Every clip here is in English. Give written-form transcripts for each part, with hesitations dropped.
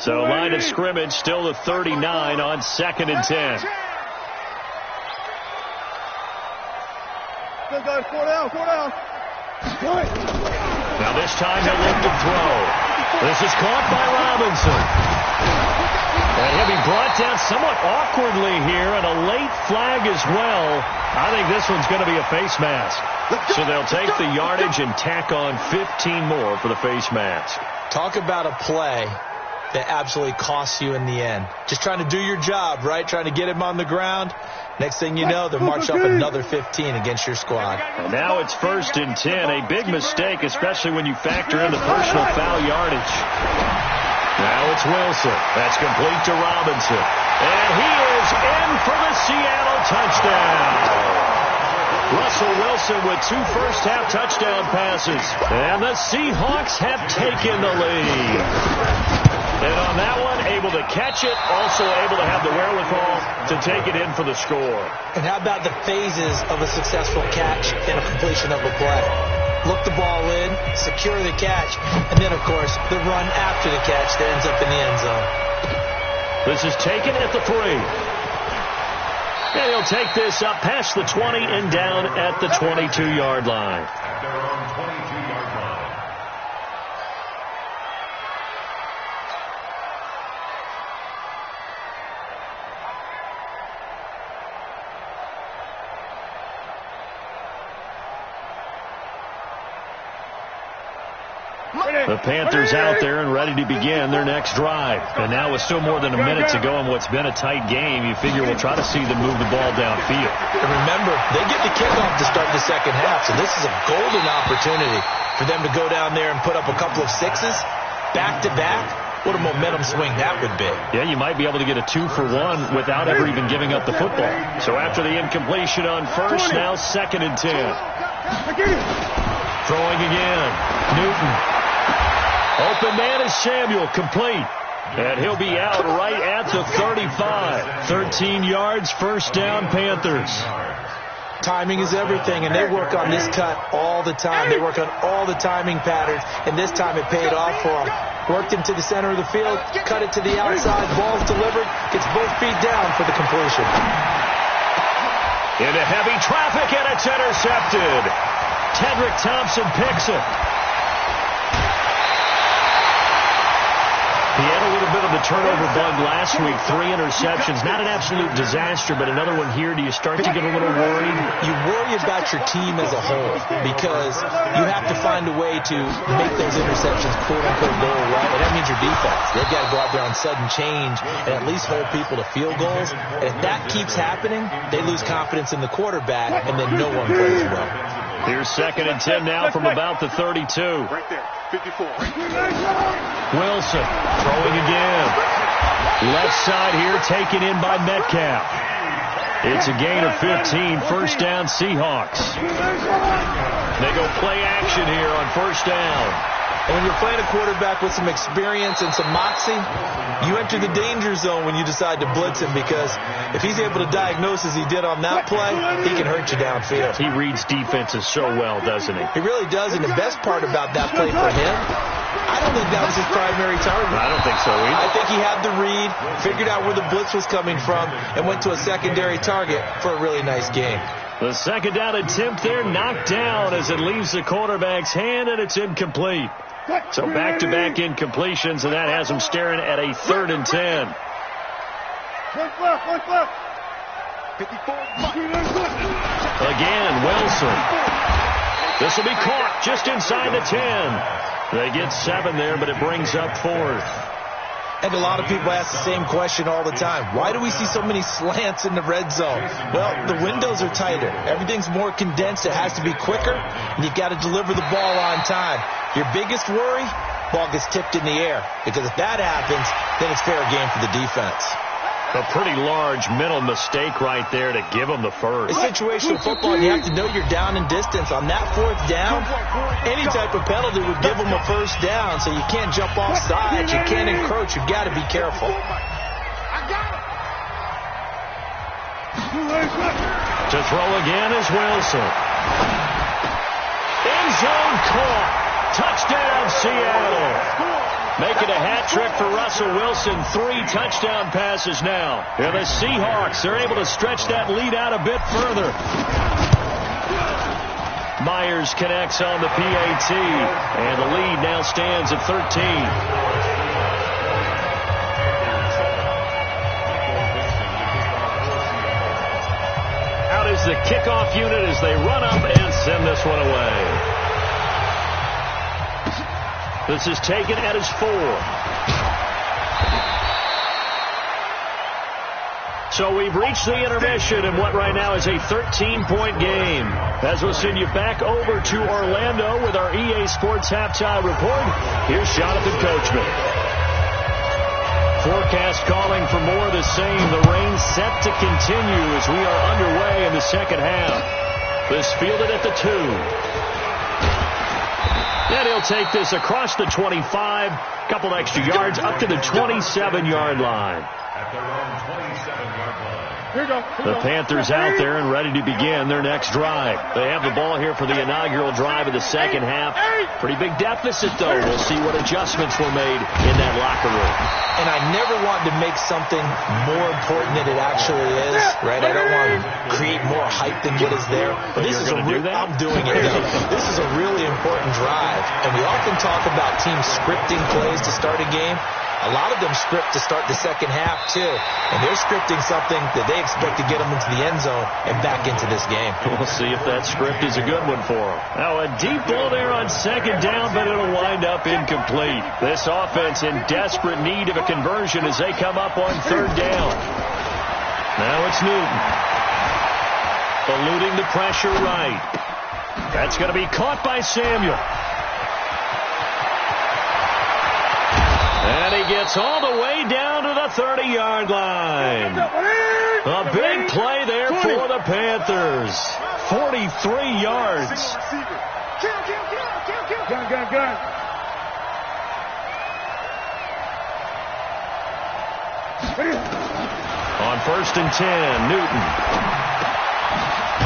So line of scrimmage still the 39 on 2nd and 10. Now this time he'll look to throw. This is caught by Robinson. And he'll be brought down somewhat awkwardly here, and a late flag as well. I think this one's going to be a face mask. So they'll take the yardage and tack on 15 more for the face mask. Talk about a play that absolutely costs you in the end. Just trying to do your job, right? Trying to get him on the ground. Next thing you know, they're marching up another 15 against your squad. And now it's 1st and 10. A big mistake, especially when you factor in the personal foul yardage. Now it's Wilson. That's complete to Robinson. And he is in for the Seattle touchdown. Russell Wilson with 2 first-half touchdown passes. And the Seahawks have taken the lead. And on that one, able to catch it, also able to have the wherewithal to take it in for the score. And how about the phases of a successful catch and a completion of a play? Look the ball in, secure the catch, and then, of course, the run after the catch that ends up in the end zone. This is taken at the 3. And he'll take this up past the 20 and down at the 22-yard line. The Panthers out there and ready to begin their next drive. And now with still more than a minute to go in what's been a tight game, you figure we'll try to see them move the ball downfield. And remember, they get the kickoff to start the second half, so this is a golden opportunity for them to go down there and put up a couple of sixes back-to-back. What a momentum swing that would be. Yeah, you might be able to get a 2-for-1 without ever even giving up the football. So after the incompletion on first, now 2nd and 10. Throwing again. Newton. Open man is Samuel, complete. And he'll be out right at the 35. 13 yards, first down, Panthers. Timing is everything, and they work on this cut all the time. They work on all the timing patterns, and this time it paid off for them. Worked him to the center of the field, cut it to the outside, ball's delivered, gets both feet down for the completion. Into heavy traffic, and it's intercepted. Tedrick Thompson picks it. He had a little bit of the turnover bug last week. 3 interceptions. Not an absolute disaster, but another one here. Do you start to get a little worried? You worry about your team as a whole because you have to find a way to make those interceptions quote-unquote go away. And that means your defense. They've got to go out there on sudden change and at least hold people to field goals. And if that keeps happening, they lose confidence in the quarterback, and then no one plays well. Here's 2nd and 10 now from about the 32. Right there, 54. Wilson throwing again. Left side here taken in by Metcalf. It's a gain of 15. First down, Seahawks. They go play action here on first down. And when you're playing a quarterback with some experience and some moxie, you enter the danger zone when you decide to blitz him, because if he's able to diagnose as he did on that play, he can hurt you downfield. He reads defenses so well, doesn't he? He really does, and the best part about that play for him, I don't think that was his primary target. I don't think so either. I think he had the read, figured out where the blitz was coming from, and went to a secondary target for a really nice game. The second down attempt there knocked down as it leaves the quarterback's hand, and it's incomplete. So back-to-back incompletions, and that has him staring at a 3rd and 10. Again, Wilson. This will be caught just inside the 10. They get 7 there, but it brings up 4th. And a lot of people ask the same question all the time. Why do we see so many slants in the red zone? Well, the windows are tighter. Everything's more condensed. It has to be quicker, and you've got to deliver the ball on time. Your biggest worry, ball gets tipped in the air, because if that happens, then it's fair game for the defense. A pretty large mental mistake right there to give them the first. It's situational football, and you have to know you're down in distance. On that 4th down, any type of penalty would give them a first down, so you can't jump off sides. You can't encroach. You've got to be careful. To throw again is Wilson. End zone caught. Touchdown, Seattle. Making a hat trick for Russell Wilson. 3 touchdown passes now. And the Seahawks are able to stretch that lead out a bit further. Myers connects on the PAT. And the lead now stands at 13. Out is the kickoff unit as they run up and send this one away. This is taken at his 4. So we've reached the intermission in what right now is a 13-point game. As we'll send you back over to Orlando with our EA Sports Halftime Report, here's Jonathan Coachman. Forecast calling for more of the same. The rain set to continue as we are underway in the second half. This fielded at the 2. And he'll take this across the 25, couple extra yards up to the 27-yard line. The Panthers out there and ready to begin their next drive. They have the ball here for the inaugural drive of the second half. Pretty big deficit, though. We'll see what adjustments were made in that locker room. And I never want to make something more important than it actually is, right? I don't want to create more hype than what is there. But this is I'm doing it, though. This is a really important drive. And we often talk about teams scripting plays to start a game. A lot of them script to start the second half, too. And they're scripting something that they expect to get them into the end zone and back into this game. We'll see if that script is a good one for them. Now, a deep ball there on second down, but it'll wind up incomplete. This offense in desperate need of a conversion as they come up on third down. Now it's Newton. Eluding the pressure right. That's going to be caught by Samuel. And he gets all the way down to the 30-yard line. A big play there for the Panthers. 43 yards. Gun. On first and 10, Newton.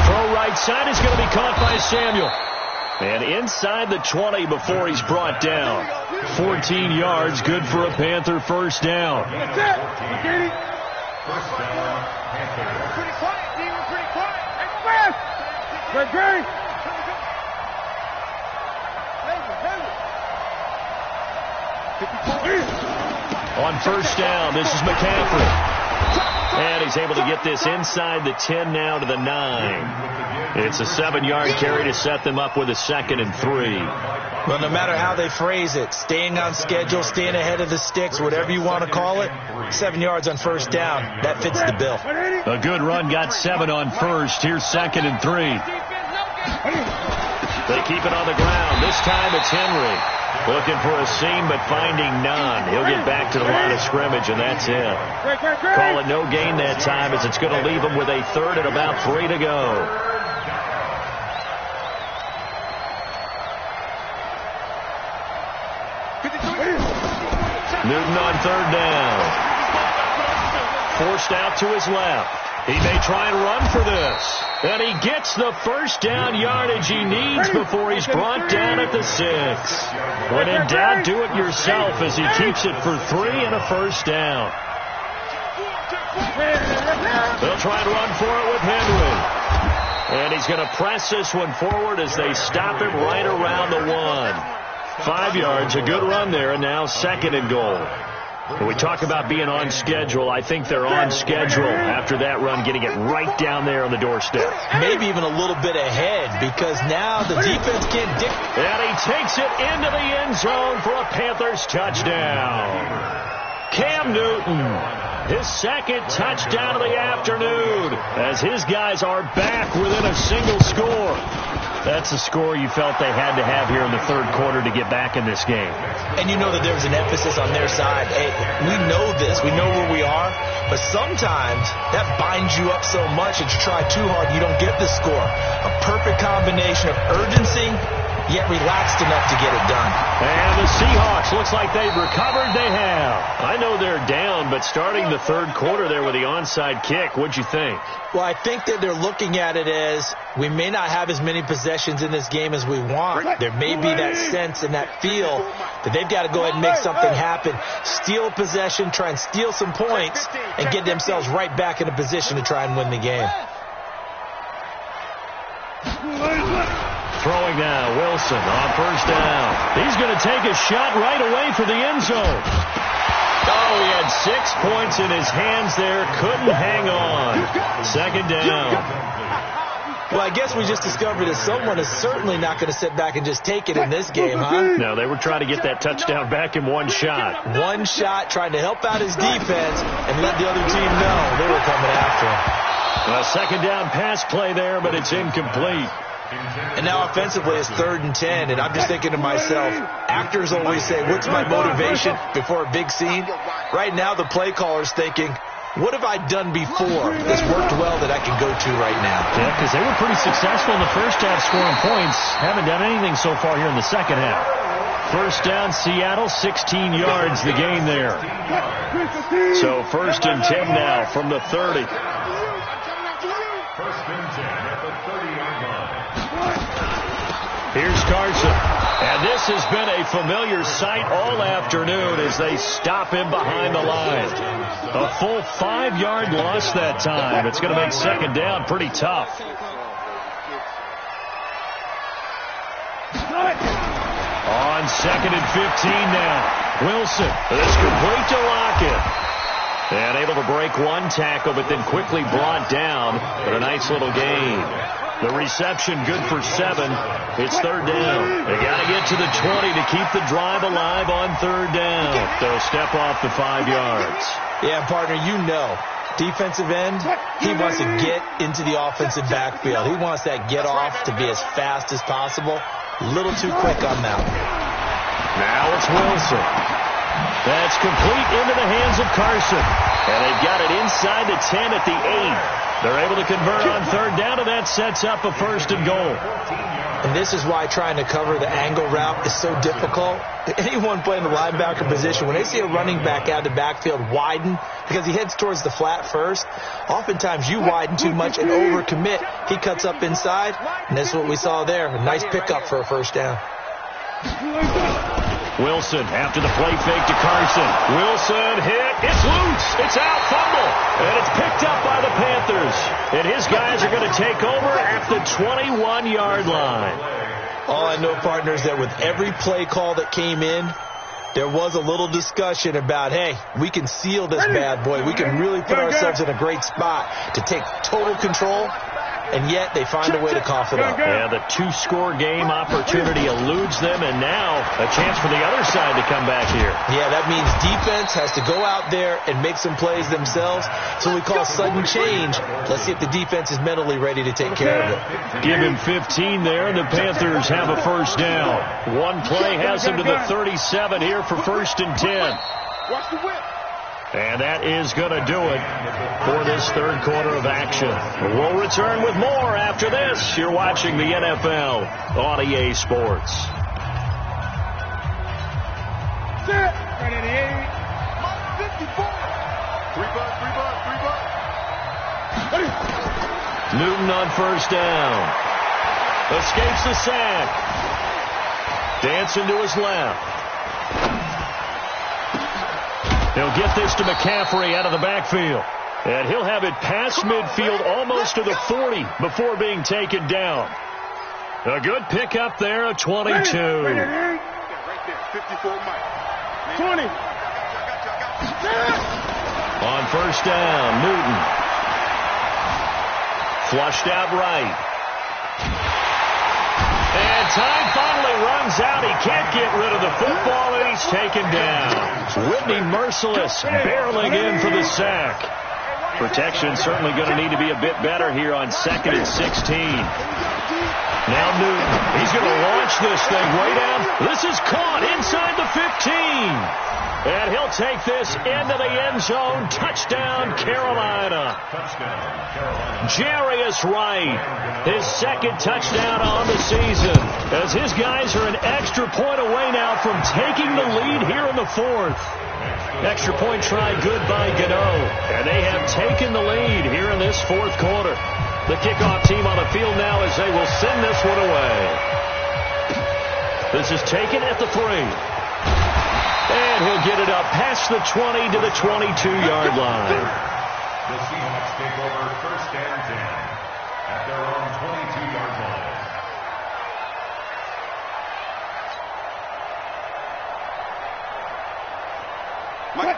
Throw right side is going to be caught by Samuel. And inside the 20 before he's brought down. 14 yards, good for a Panther first down. That's it. First down, Panther. We're pretty quiet, D. We're pretty quiet. Hey, Greg. On first down, this is McCaffrey. And he's able to get this inside the 10 now to the 9. It's a 7-yard carry to set them up with a 2nd and 3. Well, no matter how they phrase it, staying on schedule, staying ahead of the sticks, whatever you want to call it, 7 yards on first down, that fits the bill. A good run, got 7 on first. Here's 2nd and 3. They keep it on the ground. This time it's Henry. Looking for a seam, but finding none. He'll get back to the line of scrimmage, and that's it. Call it no gain that time, as it's going to leave them with a 3rd and about 3 to go. Newton on 3rd down. Forced out to his left. He may try and run for this. And he gets the first down yardage he needs before he's brought down at the 6. When in doubt, do it yourself as he keeps it for 3 and a first down. They'll try and run for it with Henry. And he's going to press this one forward as they stop him right around the 1. 5 yards, a good run there, and now 2nd and goal. When we talk about being on schedule, I think they're on schedule after that run, getting it right down there on the doorstep. Maybe even a little bit ahead, because now the defense can't dictate. And he takes it into the end zone for a Panthers touchdown. Cam Newton, his 2nd touchdown of the afternoon, as his guys are back within a single score. That's a score you felt they had to have here in the 3rd quarter to get back in this game. And you know that there was an emphasis on their side. Hey, we know this. We know where we are. But sometimes that binds you up so much that you try too hard, you don't get the score. A perfect combination of urgency, yet relaxed enough to get it done. And the Seahawks, looks like they've recovered. They have. I know they're down down, but starting the third quarter there with the onside kick, what'd you think? Well, I think that they're looking at it as we may not have as many possessions in this game as we want. There may be that sense and that feel that they've got to go ahead and make something happen. Steal a possession, try and steal some points, and get themselves right back in a position to try and win the game. Throwing now, Wilson on first down. He's going to take a shot right away for the end zone. Oh, he had 6 points in his hands there. Couldn't hang on. Second down. Well, I guess we just discovered that someone is certainly not going to sit back and just take it in this game, huh? No, they were trying to get that touchdown back in one shot. One shot, trying to help out his defense and let the other team know they were coming after him. A second down pass play there, but it's incomplete. And now offensively it's 3rd and 10, and I'm just thinking to myself, actors always say, what's my motivation before a big scene? Right now the play caller's thinking, what have I done before that's worked well that I can go to right now? Yeah, because they were pretty successful in the first half scoring points. Haven't done anything so far here in the second half. First down, Seattle, 16 yards the gain there. So 1st and 10 now from the 30. 1st and 10 at the 30-yard line. Here's Carson. And this has been a familiar sight all afternoon as they stop him behind the line. A full 5-yard loss that time. It's going to make second down pretty tough. On 2nd and 15 now. Wilson. This complete to Lockett. And able to break one tackle, but then quickly brought down. But a nice little gain. The reception good for 7. It's 3rd down. They got to get to the 20 to keep the drive alive on 3rd down. They'll step off the 5 yards. Yeah, partner, you know. Defensive end, he wants to get into the offensive backfield. He wants that get off to be as fast as possible. A little too quick on that one. Now it's Wilson. That's complete into the hands of Carson. And they've got it inside the 10 at the 8. They're able to convert on 3rd down, and that sets up a 1st and goal. And this is why trying to cover the angle route is so difficult. Anyone playing the linebacker position, when they see a running back out of the backfield widen, because he heads towards the flat first, oftentimes you widen too much and overcommit. He cuts up inside, and that's what we saw there. A nice pickup for a 1st down. Wilson after the play fake to Carson. Wilson hit. It's loose. It's out. Fumble. And it's picked up by the Panthers. And his guys are going to take over at the 21-yard line. All I know, partners, that with every play call that came in, there was a little discussion about, hey, we can seal this bad boy. We can really put ourselves in a great spot to take total control. And yet they find a way to cough it up. Yeah, the 2-score game opportunity eludes them, and now a chance for the other side to come back here. Yeah, that means defense has to go out there and make some plays themselves. So we call sudden change. Let's see if the defense is mentally ready to take care of it. Give him 15 there, and the Panthers have a 1st down. One play has them to the 37 here for 1st and 10. Watch the whip. And that is going to do it for this 3rd quarter of action. We'll return with more after this. You're watching the NFL on EA Sports. Set. Right at the 8. 54. 3 bucks. Newton on 1st down. Escapes the sack. Dancing to his left. He'll get this to McCaffrey out of the backfield. And he'll have it past midfield almost to the 40 before being taken down. A good pickup there, a 22. Right there, 54 Mike. 20. On 1st down, Newton. Flushed out right. And time finally runs out. He can't get rid of the football, and he's taken down. Whitney Merciless barreling in for the sack. Protection certainly going to need to be a bit better here on 2nd and 16. Now Newton. He's going to launch this thing way down. This is caught inside the 15. And he'll take this into the end zone. Touchdown, Carolina. Jarius Wright, his 2nd touchdown on the season, as his guys are an extra point away now from taking the lead here in the 4th. Extra point try good by Gano. And they have taken the lead here in this fourth quarter. The kickoff team on the field now as they will send this one away. This is taken at the 3. And he'll get it up past the 20 to the 22-yard line. The Seahawks take over 1st and 10 at their own 22-yard line.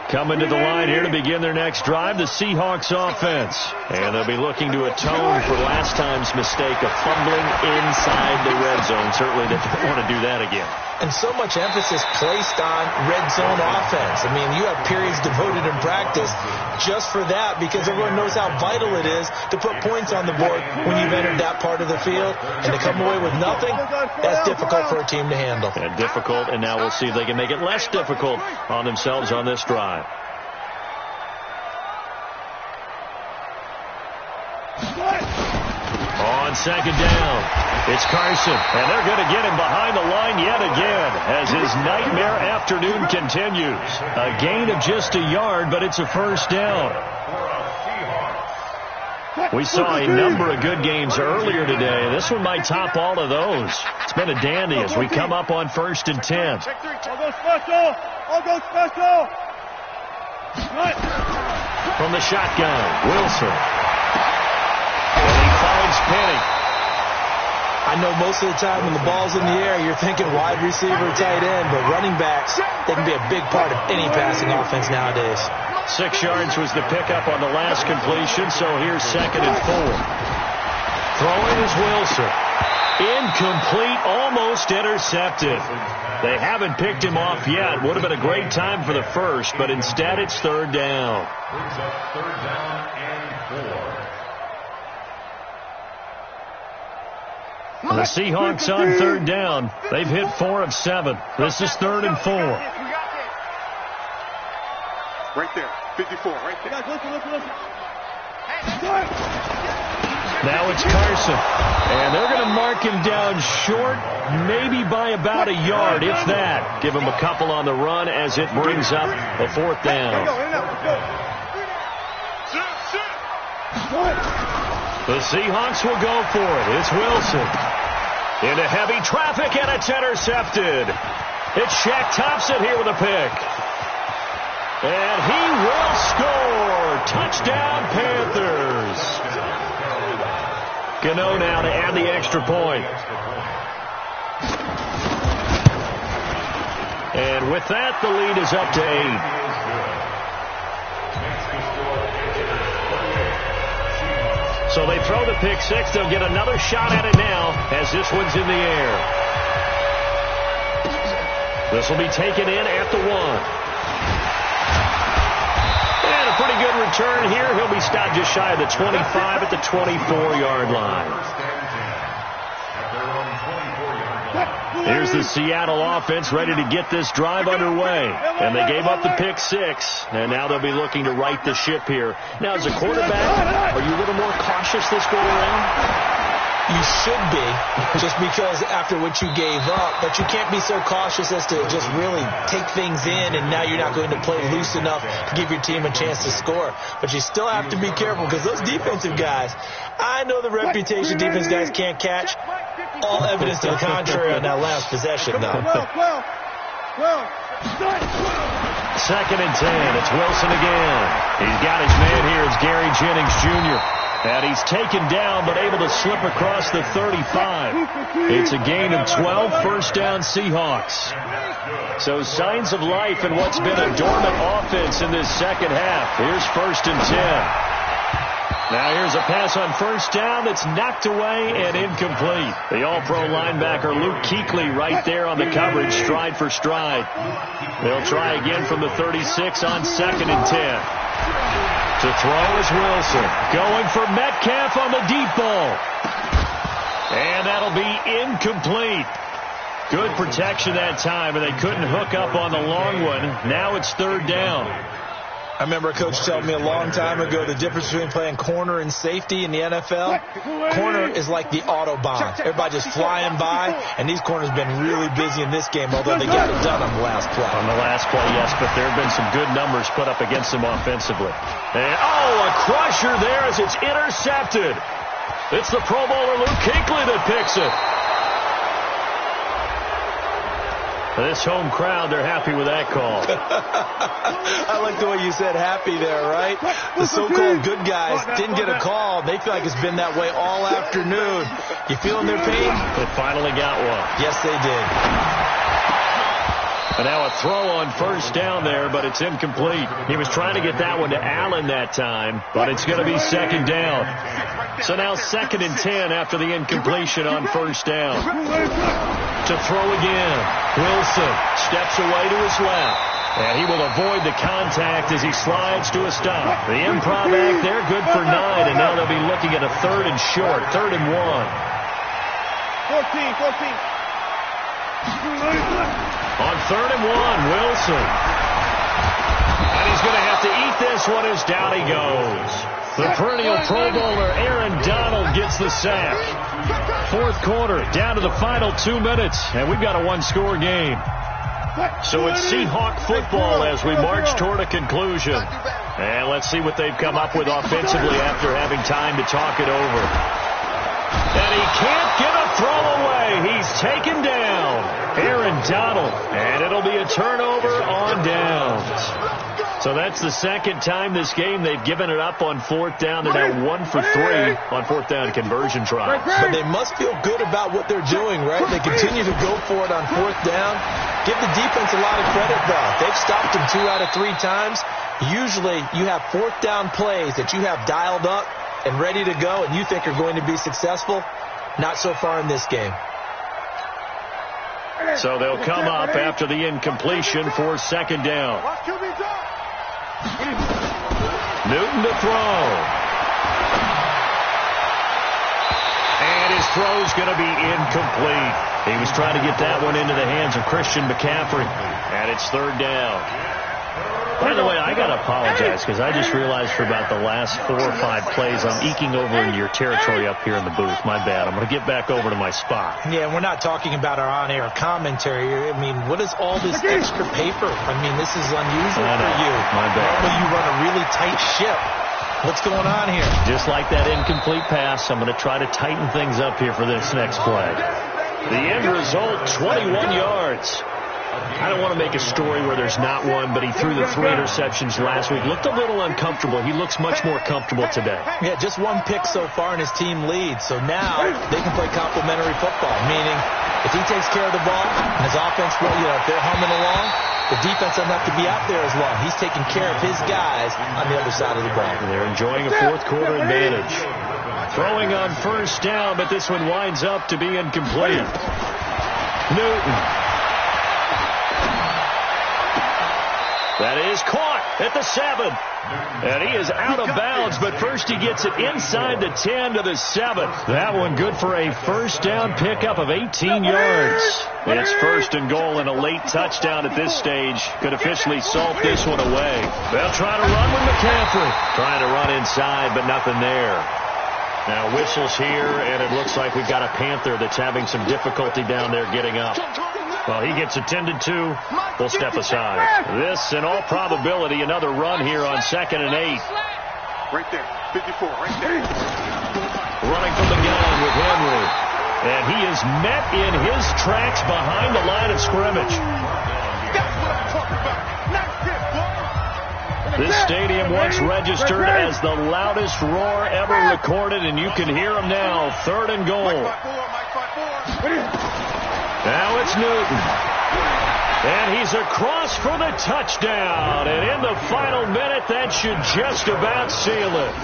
Coming to the line here to begin their next drive, the Seahawks offense. And they'll be looking to atone for last time's mistake of fumbling inside the red zone. Certainly they don't want to do that again. And so much emphasis placed on red zone offense. I mean, you have periods devoted in practice just for that because everyone knows how vital it is to put points on the board when you've entered that part of the field. And to come away with nothing, that's difficult for a team to handle. And difficult, and now we'll see if they can make it less difficult on themselves on this drive. On second down, it's Carson, and they're going to get him behind the line yet again as his nightmare afternoon continues. A gain of just a yard, but it's a first down. We saw a number of good games earlier today. This one might top all of those. It's been a dandy as we come up on 1st and 10. I'll go special. I'll go special. From the shotgun, Wilson. And he finds Penny. I know most of the time when the ball's in the air, you're thinking wide receiver, tight end, but running backs, they can be a big part of any passing offense nowadays. 6 yards was the pickup on the last completion, so here's 2nd and 4. Throwing is Wilson. Incomplete, almost intercepted. They haven't picked him off yet. Would have been a great time for the first, but instead it's 3rd down. Brings up 3rd down and 4. The Seahawks on 3rd down. They've hit 4 of 7. This is 3rd and 4. Right there. 54, right there. Listen. Now it's Carson. And they're going to mark him down short, maybe by about a yard, if that. Give him a couple on the run as it brings up a 4th down. The Seahawks will go for it. It's Wilson. Into heavy traffic, and it's intercepted. It's Shaq Thompson here with a pick. And he will score. Touchdown, Panthers. Gano now to add the extra point. And with that, the lead is up to 8. So they throw the pick 6. They'll get another shot at it now as this one's in the air. This will be taken in at the 1. And a pretty good return here. He'll be stopped just shy of the 25 at the 24-yard line. Here's the Seattle offense ready to get this drive underway. And they gave up the pick 6, and now they'll be looking to right the ship here. Now, as a quarterback, are you a little more cautious this go around? You should be, just because after what you gave up, but you can't be so cautious as to just really take things in, and now you're not going to play loose enough to give your team a chance to score. But you still have to be careful because those defensive guys, I know the reputation defense guys can't catch. All evidence to the contrary on that last possession, though. 2nd and 10. It's Wilson again. He's got his man here. It's Gary Jennings Jr. And he's taken down but able to slip across the 35. It's a gain of 12, 1st down Seahawks. So signs of life in what's been a dormant offense in this second half. Here's 1st and 10. Now here's a pass on 1st down that's knocked away and incomplete. The all-pro linebacker Luke Kuechly right there on the coverage, stride for stride. They'll try again from the 36 on 2nd and 10. To throw is Wilson. Going for Metcalf on the deep ball. And that'll be incomplete. Good protection that time, and they couldn't hook up on the long one. Now it's 3rd down. I remember a coach telling me a long time ago the difference between playing corner and safety in the NFL. Corner is like the Autobahn. Everybody just flying by, and these corners have been really busy in this game, although they got it done on the last play. On the last play, yes, but there have been some good numbers put up against them offensively. And, a crusher there as it's intercepted. It's the Pro Bowler Luke Kuechly that picks it. This home crowd, they're happy with that call. I like the way you said happy there, right? The so-called good guys didn't get a call. They feel like it's been that way all afternoon. You feeling their pain? They finally got one. Yes, they did. And now a throw on first down there, but it's incomplete. He was trying to get that one to Allen that time, but it's going to be second down. So now 2nd and 10 after the incompletion on first down. To throw again. Wilson steps away to his left. And he will avoid the contact as he slides to a stop. The improv act there, good for 9. And now they'll be looking at a 3rd and short, 3rd and 1. 14. On 3rd and 1, Wilson. And he's going to have to eat this one as down he goes. The perennial Pro Bowler Aaron Donald gets the sack. 4th quarter, down to the final 2 minutes, and we've got a 1-score game. So it's Seahawk football as we march toward a conclusion. And let's see what they've come up with offensively after having time to talk it over. And he can't get a throw away. He's taken down. Aaron Donald, and it'll be a turnover on downs. So that's the 2nd time this game they've given it up on 4th down. They're now 1 for 3 on 4th down conversion tries. But they must feel good about what they're doing, right? They continue to go for it on 4th down. Give the defense a lot of credit, though. They've stopped them 2 out of 3 times. Usually you have 4th down plays that you have dialed up and ready to go and you think are going to be successful. Not so far in this game. So they'll come up after the incompletion for 2nd down. Newton to throw. And his throw's going to be incomplete. He was trying to get that one into the hands of Christian McCaffrey. And it's 3rd down. By the way, I got to apologize because I just realized for about the last 4 or 5 plays I'm eking over into your territory up here in the booth. My bad. I'm going to get back over to my spot. Yeah, we're not talking about our on-air commentary. I mean, what is all this extra paper? I mean, this is unusual for you. My bad. Normally you run a really tight ship. What's going on here? Just like that incomplete pass, I'm going to try to tighten things up here for this next play. The end result, 21 yards. I don't want to make a story where there's not one, but he threw the 3 interceptions last week. Looked a little uncomfortable. He looks much more comfortable today. Yeah, just 1 pick so far and his team leads. So now they can play complementary football, meaning if he takes care of the ball and his offense, if they're humming along, the defense doesn't have to be out there as long. He's taking care of his guys on the other side of the ball. They're enjoying a 4th quarter advantage. Throwing on first down, but this one winds up to be incomplete. Newton. That is caught at the 7. And he is out of bounds, but first he gets it inside the 10 to the 7. That one good for a first down pickup of 18 yards. It's 1st and goal, and a late touchdown at this stage could officially salt this one away. They'll try to run with McCaffrey. Trying to run inside, but nothing there. Now whistles here, and it looks like we've got a Panther that's having some difficulty down there getting up. Well, he gets attended to. We'll step aside. This, in all probability, another run here on 2nd and 8. Right there, 54, right there. Running from the gun with Henry. And he is met in his tracks behind the line of scrimmage. That's what I'm talking about. Not this, boy. This stadium once registered as the loudest roar ever recorded, and you can hear him now. 3rd and goal. Now it's Newton. And he's across for the touchdown. And in the final minute, that should just about seal it.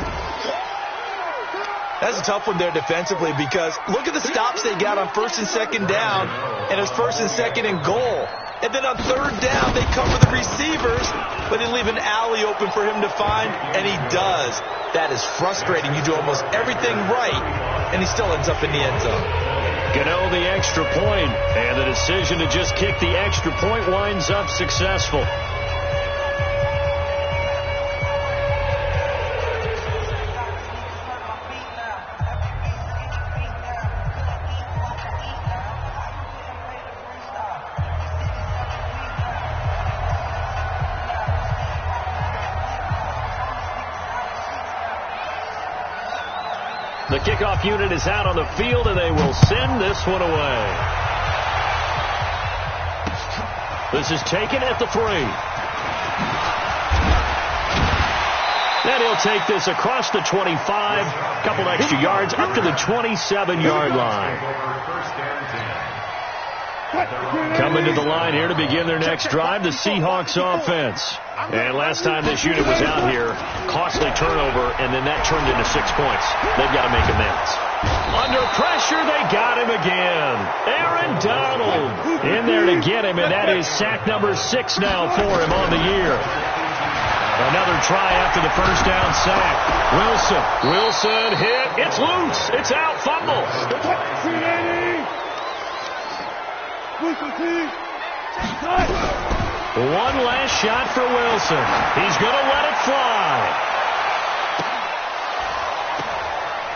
That's a tough one there defensively because look at the stops they got on 1st and 2nd down, and it's 1st and 2nd and goal. And then on 3rd down, they cover the receivers, but they leave an alley open for him to find, and he does. That is frustrating. You do almost everything right, and he still ends up in the end zone. Gano the extra point, and the decision to just kick the extra point winds up successful. The kickoff unit is out on the field, and they will send this one away. This is taken at the 3. And he'll take this across the 25, a couple extra yards, up to the 27-yard line. Coming to the line here to begin their next drive, the Seahawks offense. And last time this unit was out here, costly turnover, and then that turned into 6 points. They've got to make amends. Under pressure, they got him again. Aaron Donald in there to get him, and that is sack number 6 now for him on the year. Another try after the first down sack. Wilson hit. It's loose. It's out. Fumble. One last shot for Wilson. He's going to let it fly.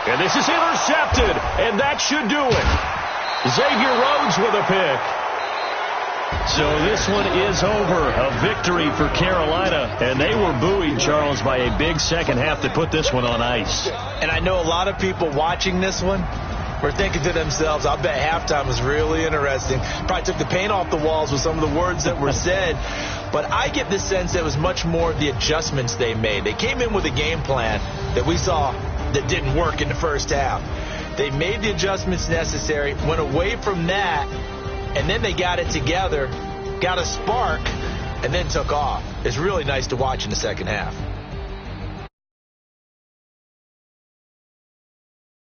And this is intercepted, and that should do it. Xavier Rhodes with a pick. So this one is over. A victory for Carolina, and they were buoyed, Charles, by a big second half to put this one on ice. And I know a lot of people watching this one were thinking to themselves, I bet halftime was really interesting. Probably took the paint off the walls with some of the words that were said. But I get the sense that it was much more the adjustments they made. They came in with a game plan that we saw that didn't work in the first half. They made the adjustments necessary, went away from that, and then they got it together, got a spark, and then took off. It's really nice to watch in the second half.